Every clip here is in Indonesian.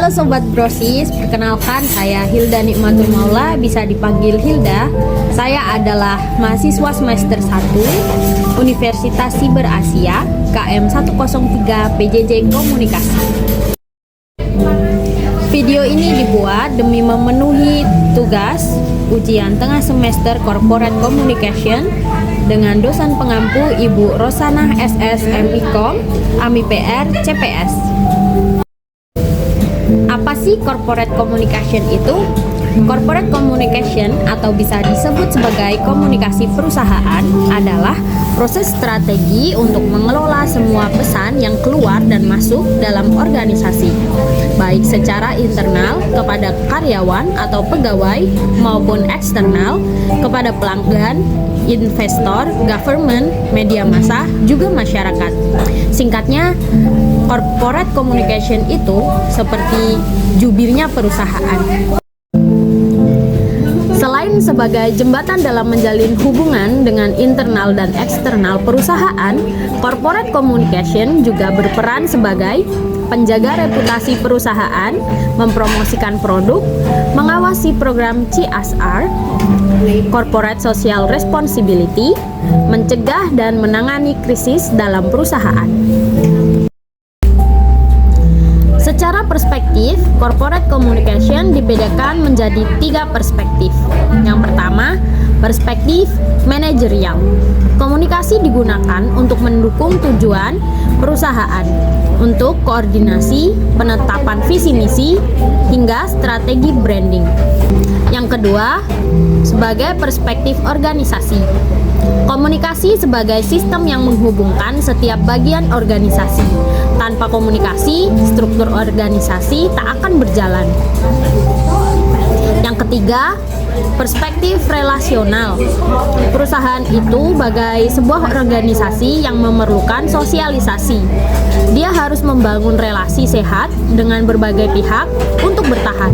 Halo Sobat Brosis, perkenalkan saya Hilda Nikmatul Maula, bisa dipanggil Hilda. Saya adalah mahasiswa semester 1 Universitas Siber Asia KM 103 PJJ Komunikasi. Video ini dibuat demi memenuhi tugas ujian tengah semester Corporate Communication dengan dosen pengampu Ibu Rosanah SS MIKOM, AMI-PR, CPS. Apa sih Corporate Communication itu? Corporate Communication atau bisa disebut sebagai komunikasi perusahaan adalah proses strategi untuk mengelola semua pesan yang keluar dan masuk dalam organisasi, baik secara internal kepada karyawan atau pegawai maupun eksternal kepada pelanggan, investor, government, media massa, juga masyarakat. Singkatnya, corporate communication itu seperti jubirnya perusahaan. Selain sebagai jembatan dalam menjalin hubungan dengan internal dan eksternal perusahaan, corporate communication juga berperan sebagai penjaga reputasi perusahaan, mempromosikan produk, mengawasi program CSR, corporate social responsibility, mencegah dan menangani krisis dalam perusahaan. Secara perspektif, corporate communication dibedakan menjadi 3 perspektif. Yang pertama, perspektif manajerial. Komunikasi digunakan untuk mendukung tujuan perusahaan, untuk koordinasi, penetapan visi misi, hingga strategi branding. Yang kedua, sebagai perspektif organisasi. Komunikasi sebagai sistem yang menghubungkan setiap bagian organisasi. Tanpa komunikasi, struktur organisasi tak akan berjalan. Yang ketiga, perspektif relasional. Perusahaan itu bagai sebuah organisasi yang memerlukan sosialisasi. Dia harus membangun relasi sehat dengan berbagai pihak untuk bertahan.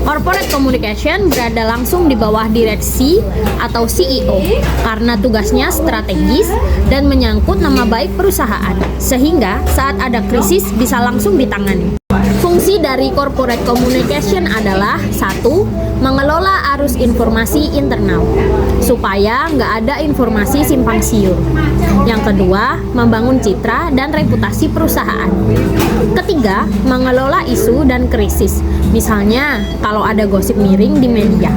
Corporate Communication berada langsung di bawah direksi atau CEO karena tugasnya strategis dan menyangkut nama baik perusahaan, sehingga saat ada krisis bisa langsung ditangani. Fungsi dari Corporate Communication adalah 1. Mengelola arus informasi internal supaya nggak ada informasi simpang siur. Yang kedua, membangun citra dan reputasi perusahaan. Ketiga, mengelola isu dan krisis, misalnya kalau ada gosip miring di media.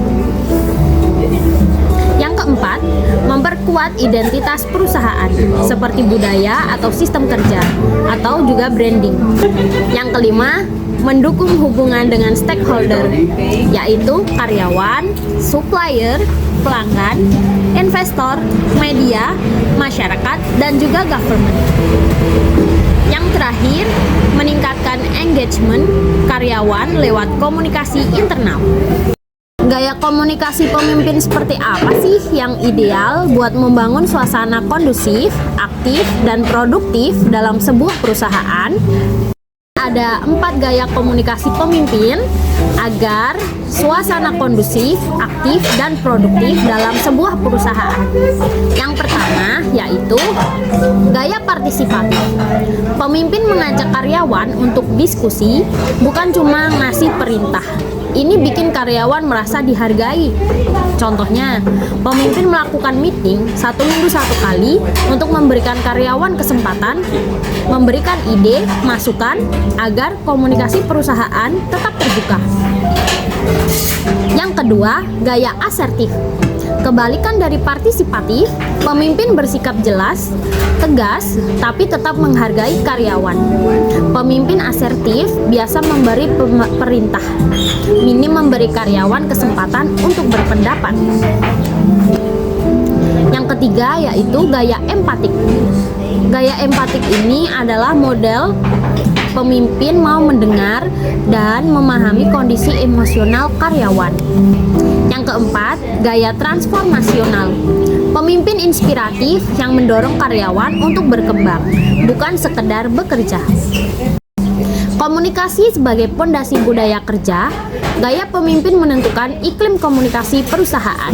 Yang keempat, memperkuat identitas perusahaan seperti budaya atau sistem kerja atau juga branding. Yang kelima, mendukung hubungan dengan stakeholder, yaitu karyawan, supplier, pelanggan, investor, media, masyarakat, dan juga government. Yang terakhir, meningkatkan engagement karyawan lewat komunikasi internal. Gaya komunikasi pemimpin seperti apa sih yang ideal buat membangun suasana kondusif, aktif, dan produktif dalam sebuah perusahaan? Ada 4 gaya komunikasi pemimpin agar suasana kondusif, aktif, dan produktif dalam sebuah perusahaan. Yang pertama yaitu gaya partisipatif. Pemimpin mengajak karyawan untuk diskusi, bukan cuma ngasih perintah. Ini bikin karyawan merasa dihargai. Contohnya, pemimpin melakukan meeting 1 minggu 1 kali untuk memberikan karyawan kesempatan memberikan ide, masukan agar komunikasi perusahaan tetap terbuka. Yang kedua, gaya asertif. Kebalikan dari partisipatif, pemimpin bersikap jelas, tegas, tapi tetap menghargai karyawan. Pemimpin asertif biasa memberi perintah, minim memberi karyawan kesempatan untuk berpendapat. Yang ketiga yaitu gaya empatik. Gaya empatik ini adalah model pemimpin mau mendengar dan memahami kondisi emosional karyawan. Yang keempat, gaya transformasional. Pemimpin inspiratif yang mendorong karyawan untuk berkembang, bukan sekedar bekerja. Komunikasi sebagai pondasi budaya kerja Gaya pemimpin menentukan iklim komunikasi perusahaan.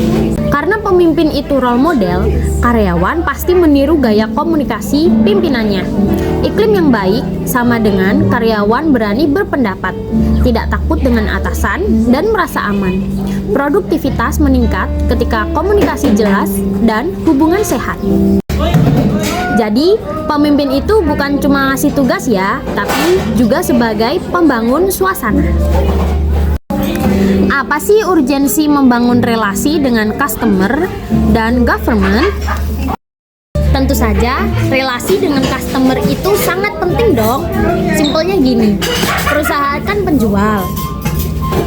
Karena pemimpin itu role model, karyawan pasti meniru gaya komunikasi pimpinannya. Iklim yang baik sama dengan karyawan berani berpendapat, tidak takut dengan atasan, dan merasa aman. Produktivitas meningkat ketika komunikasi jelas dan hubungan sehat. Jadi, pemimpin itu bukan cuma ngasih tugas ya, tapi juga sebagai pembangun suasana. Apa sih urgensi membangun relasi dengan customer dan government? Tentu saja, relasi dengan customer itu sangat penting dong. Simpelnya gini, perusahaan kan penjual,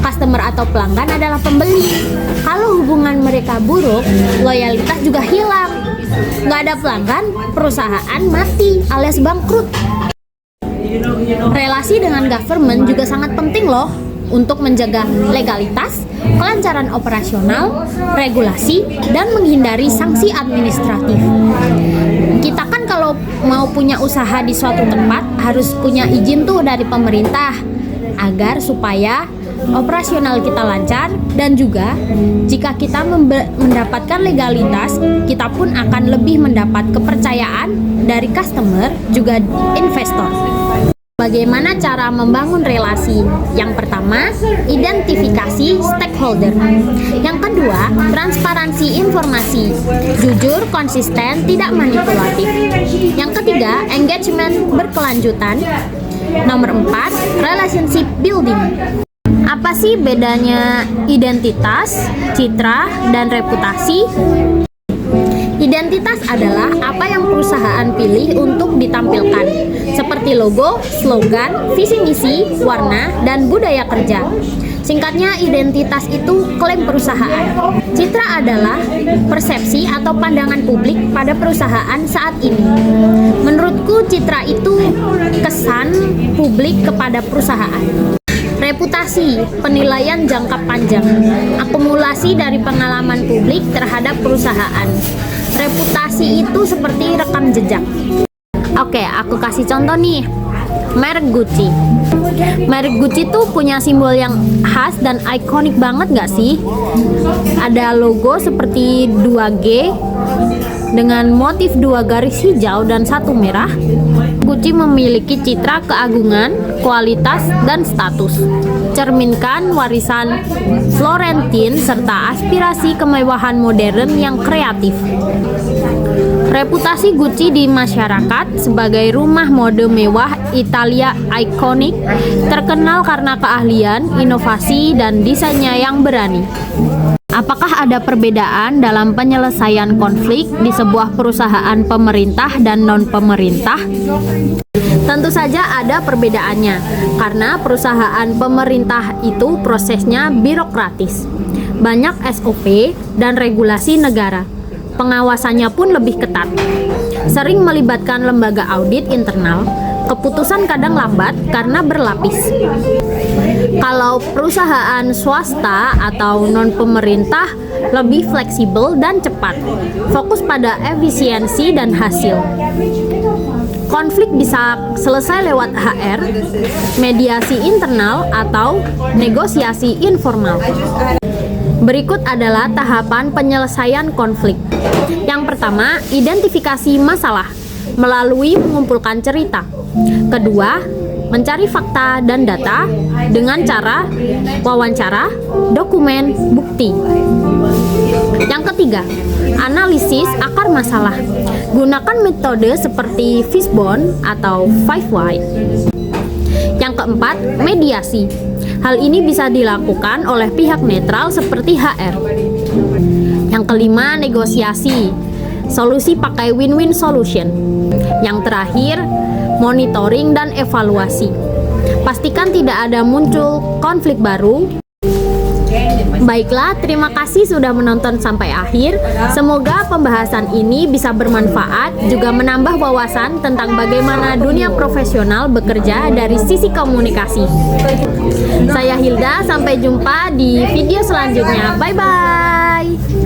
customer atau pelanggan adalah pembeli. Kalau hubungan mereka buruk, loyalitas juga hilang. Nggak ada pelanggan, perusahaan mati alias bangkrut. Relasi dengan government juga sangat penting loh untuk menjaga legalitas, kelancaran operasional, regulasi, dan menghindari sanksi administratif. Kita kan kalau mau punya usaha di suatu tempat harus punya izin tuh dari pemerintah agar supaya operasional kita lancar, dan juga jika kita mendapatkan legalitas, kita pun akan lebih mendapat kepercayaan dari customer juga investor. Bagaimana cara membangun relasi? Yang pertama, identifikasi stakeholder. Yang kedua, transparansi informasi. Jujur, konsisten, tidak manipulatif. Yang ketiga, engagement berkelanjutan. Nomor 4, relationship building. Apa sih bedanya identitas, citra, dan reputasi? Identitas adalah apa yang perusahaan pilih untuk ditampilkan, seperti logo, slogan, visi misi, warna, dan budaya kerja. Singkatnya, identitas itu klaim perusahaan. Citra adalah persepsi atau pandangan publik pada perusahaan saat ini. Menurutku, citra itu kesan publik kepada perusahaan. Reputasi, penilaian jangka panjang, akumulasi dari pengalaman publik terhadap perusahaan. Reputasi itu seperti rekam jejak. Oke, aku kasih contoh nih. Merek Gucci. Merek Gucci tuh punya simbol yang khas dan ikonik banget gak sih? Ada logo seperti 2G dengan motif 2 garis hijau dan 1 merah. Gucci memiliki citra keagungan, kualitas, dan status. Cerminkan warisan Florentine serta aspirasi kemewahan modern yang kreatif. Reputasi Gucci di masyarakat sebagai rumah mode mewah Italia ikonik, terkenal karena keahlian, inovasi, dan desainnya yang berani. Apakah ada perbedaan dalam penyelesaian konflik di sebuah perusahaan pemerintah dan non-pemerintah? Tentu saja ada perbedaannya, karena perusahaan pemerintah itu prosesnya birokratis. Banyak SOP dan regulasi negara. Pengawasannya pun lebih ketat. Sering melibatkan lembaga audit internal. Keputusan kadang lambat karena berlapis. Kalau perusahaan swasta atau non-pemerintah lebih fleksibel dan cepat, fokus pada efisiensi dan hasil. Konflik bisa selesai lewat HR, mediasi internal, atau negosiasi informal. Berikut adalah tahapan penyelesaian konflik. Yang pertama, identifikasi masalah melalui mengumpulkan cerita. Kedua, mencari fakta dan data dengan cara wawancara, dokumen, bukti. Yang ketiga, analisis akar masalah. Gunakan metode seperti fishbone atau 5 why. Yang keempat, mediasi. Hal ini bisa dilakukan oleh pihak netral seperti HR. Yang kelima, negosiasi. Solusi pakai win-win solution. Yang terakhir, monitoring dan evaluasi. Pastikan tidak ada muncul konflik baru. Baiklah, terima kasih sudah menonton sampai akhir. Semoga pembahasan ini bisa bermanfaat, juga menambah wawasan tentang bagaimana dunia profesional bekerja dari sisi komunikasi. Saya Hilda, sampai jumpa di video selanjutnya. Bye-bye.